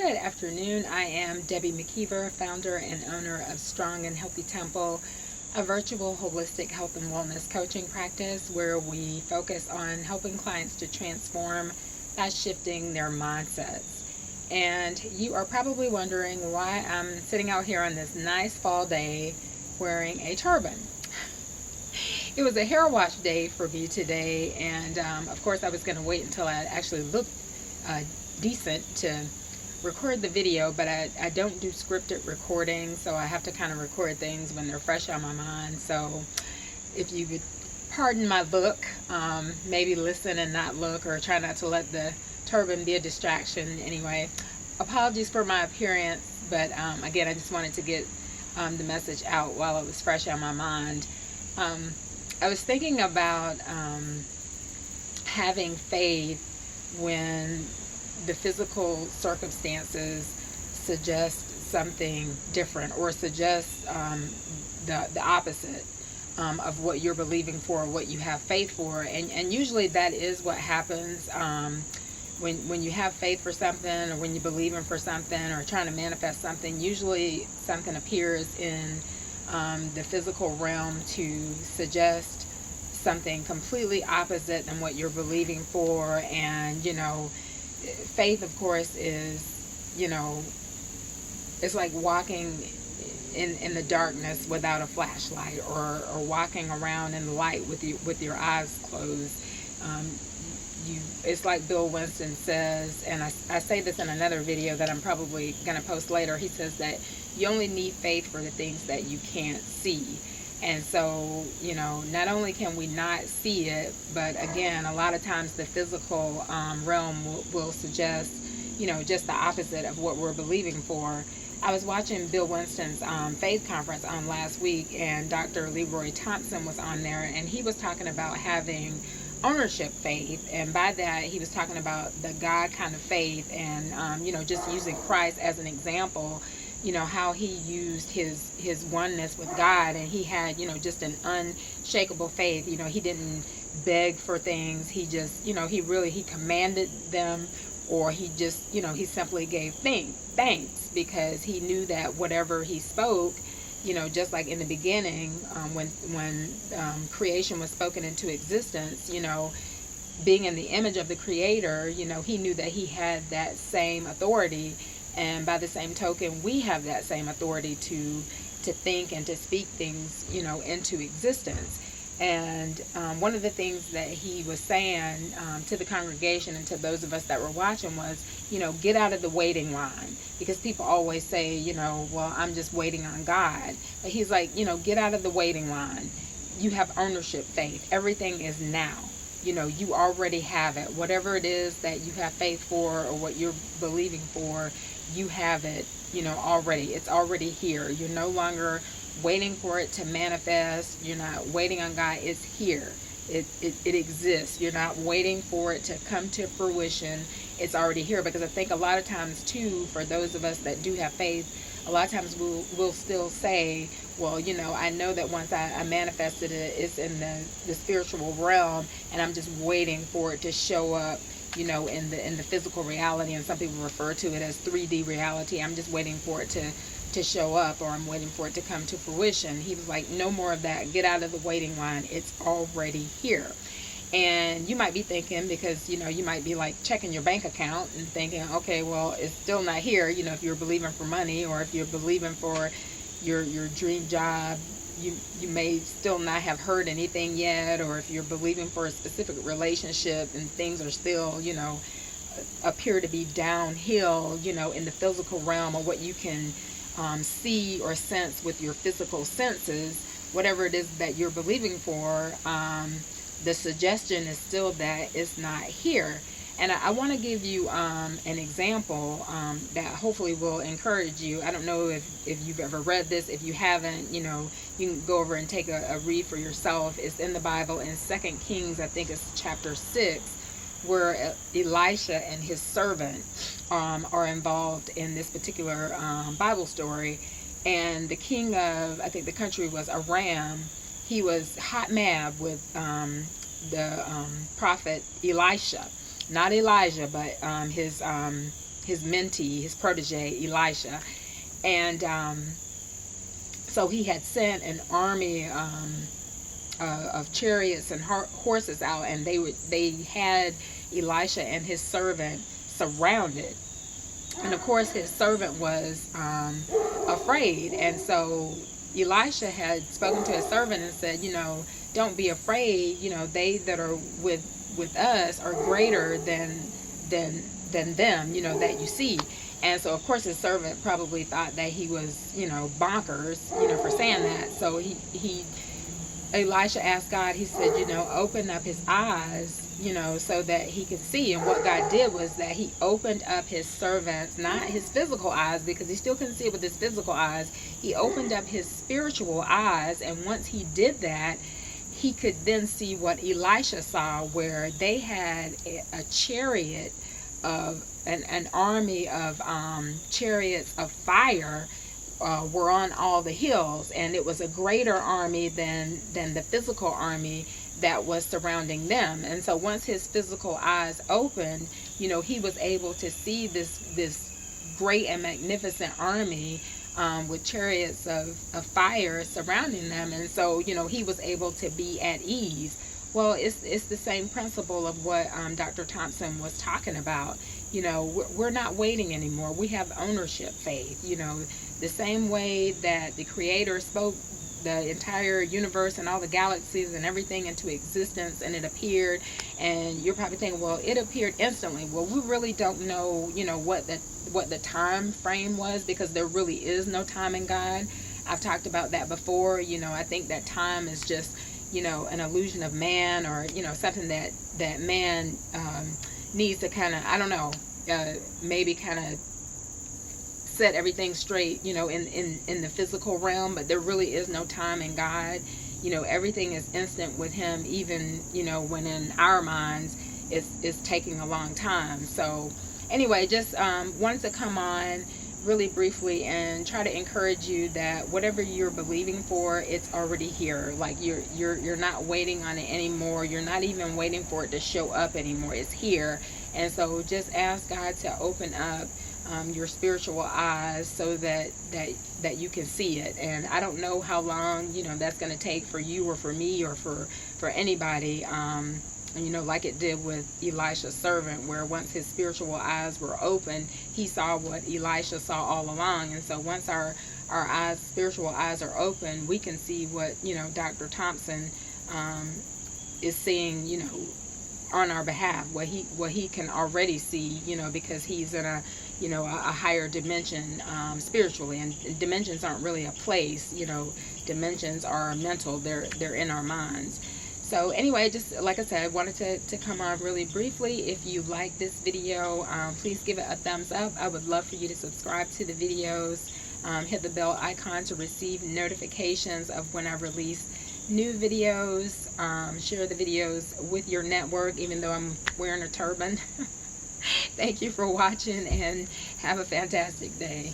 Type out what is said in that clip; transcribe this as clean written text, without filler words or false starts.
Good afternoon. I am Debbie McKeever, founder and owner of Strong and Healthy Temple, a virtual holistic health and wellness coaching practice where we focus on helping clients to transform by shifting their mindsets. And you are probably wondering why I'm sitting out here on this nice fall day wearing a turban. It was a hair wash day for me today, and of course I was going to wait until I actually looked uh, decent to record the video, but I don't do scripted recording, so I have to kind of record things when they're fresh on my mind. So if you could pardon my look, maybe listen and not look, or try not to let the turban be a distraction. Anyway, apologies for my appearance, but again, I just wanted to get the message out while it was fresh on my mind. I was thinking about having faith when the physical circumstances suggest something different, or suggest the opposite of what you're believing for, what you have faith for. And usually that is what happens when you have faith for something, or when you believe in for something, or trying to manifest something. Usually something appears in the physical realm to suggest something completely opposite than what you're believing for. And faith, of course, is, it's like walking in the darkness without a flashlight, or walking around in the light with your eyes closed. It's like Bill Winston says, and I say this in another video that I'm probably going to post later. He says that you only need faith for the things that you can't see. And so, not only can we not see it, but again, a lot of times the physical realm will suggest, just the opposite of what we're believing for. I was watching Bill Winston's faith conference on last week, and Dr. Leroy Thompson was on there, and he was talking about having ownership faith. And by that, he was talking about the God kind of faith, and, just using Christ as an example. How he used his oneness with God, and he had, just an unshakable faith. He didn't beg for things. He just, he commanded them, or he just, he simply gave thanks, because he knew that whatever he spoke, just like in the beginning, when creation was spoken into existence, being in the image of the Creator, he knew that he had that same authority. And by the same token, we have that same authority to think and to speak things, into existence. And one of the things that he was saying to the congregation and to those of us that were watching was, get out of the waiting line. Because people always say, well, I'm just waiting on God. But he's like, get out of the waiting line. You have ownership faith. Everything is now. You already have it. Whatever it is that you have faith for, or what you're believing for, you have it, already. It's already here. You're no longer waiting for it to manifest. You're not waiting on God. It's here. It exists. You're not waiting for it to come to fruition. It's already here. Because I think a lot of times too, for those of us that do have faith, a lot of times we'll still say, well, I know that once I manifested it, it's in the spiritual realm, and I'm just waiting for it to show up, in the physical reality. And some people refer to it as 3D reality. I'm just waiting for it to show up, or I'm waiting for it to come to fruition. He was like, no more of that. Get out of the waiting line. It's already here. And you might be thinking, because you might be like checking your bank account and thinking, okay, well, it's still not here. If you're believing for money, or if you're believing for your dream job, you may still not have heard anything yet. Or if you're believing for a specific relationship and things are still, appear to be downhill, in the physical realm, or what you can see or sense with your physical senses, whatever it is that you're believing for, the suggestion is still that it's not here. And I want to give you an example that hopefully will encourage you. I don't know if you've ever read this. If you haven't, you can go over and take a read for yourself. It's in the Bible in 2 Kings, I think it's chapter 6, where Elisha and his servant are involved in this particular Bible story. And the king of, I think the country was Aram, he was hot mad with the prophet Elisha. Not Elijah, but his his mentee, his protege, Elisha. And so he had sent an army of chariots and horses out, and they had Elisha and his servant surrounded. And of course his servant was afraid, and so Elisha had spoken to his servant and said, don't be afraid, they that are with us are greater than them, that you see. And so of course his servant probably thought that he was, bonkers, for saying that. So Elisha asked God, he said, open up his eyes, so that he could see. And what God did was that he opened up his servant's, not his physical eyes, because he still couldn't see with his physical eyes. He opened up his spiritual eyes. And once he did that, he could then see what Elisha saw, where they had a chariot of an army of chariots of fire were on all the hills, and it was a greater army than the physical army that was surrounding them. And so once his physical eyes opened, he was able to see this great and magnificent army with chariots of fire surrounding them. And so he was able to be at ease. Well, it's the same principle of what Dr. Thompson was talking about. We're not waiting anymore. We have ownership faith. The same way that the Creator spoke the entire universe and all the galaxies and everything into existence, and it appeared, and you're probably thinking, well, it appeared instantly. Well, we really don't know, what the time frame was, because there really is no time in God. I've talked about that before. I think that time is just, an illusion of man, or, something that man needs to kind of, I don't know, maybe kind of set everything straight, in the physical realm. But there really is no time in God. Everything is instant with him, even, when in our minds it's taking a long time. So anyway, just wanted to come on really briefly and try to encourage you that whatever you're believing for, it's already here. Like you're not waiting on it anymore. You're not even waiting for it to show up anymore. It's here. And so just ask God to open up your spiritual eyes so that you can see it. And I don't know how long that's going to take for you or for me or for anybody, like it did with Elisha's servant, where once his spiritual eyes were open, he saw what Elisha saw all along. And so once our spiritual eyes are open, we can see what Dr. Thompson is seeing, on our behalf, what he can already see, because he's in a higher dimension spiritually. And dimensions aren't really a place, dimensions are mental. They're in our minds. So anyway, just like I said, I wanted to come on really briefly. If you like this video, please give it a thumbs up. I would love for you to subscribe to the videos. Hit the bell icon to receive notifications of when I release new videos. Share the videos with your network, even though I'm wearing a turban. Thank you for watching, and have a fantastic day.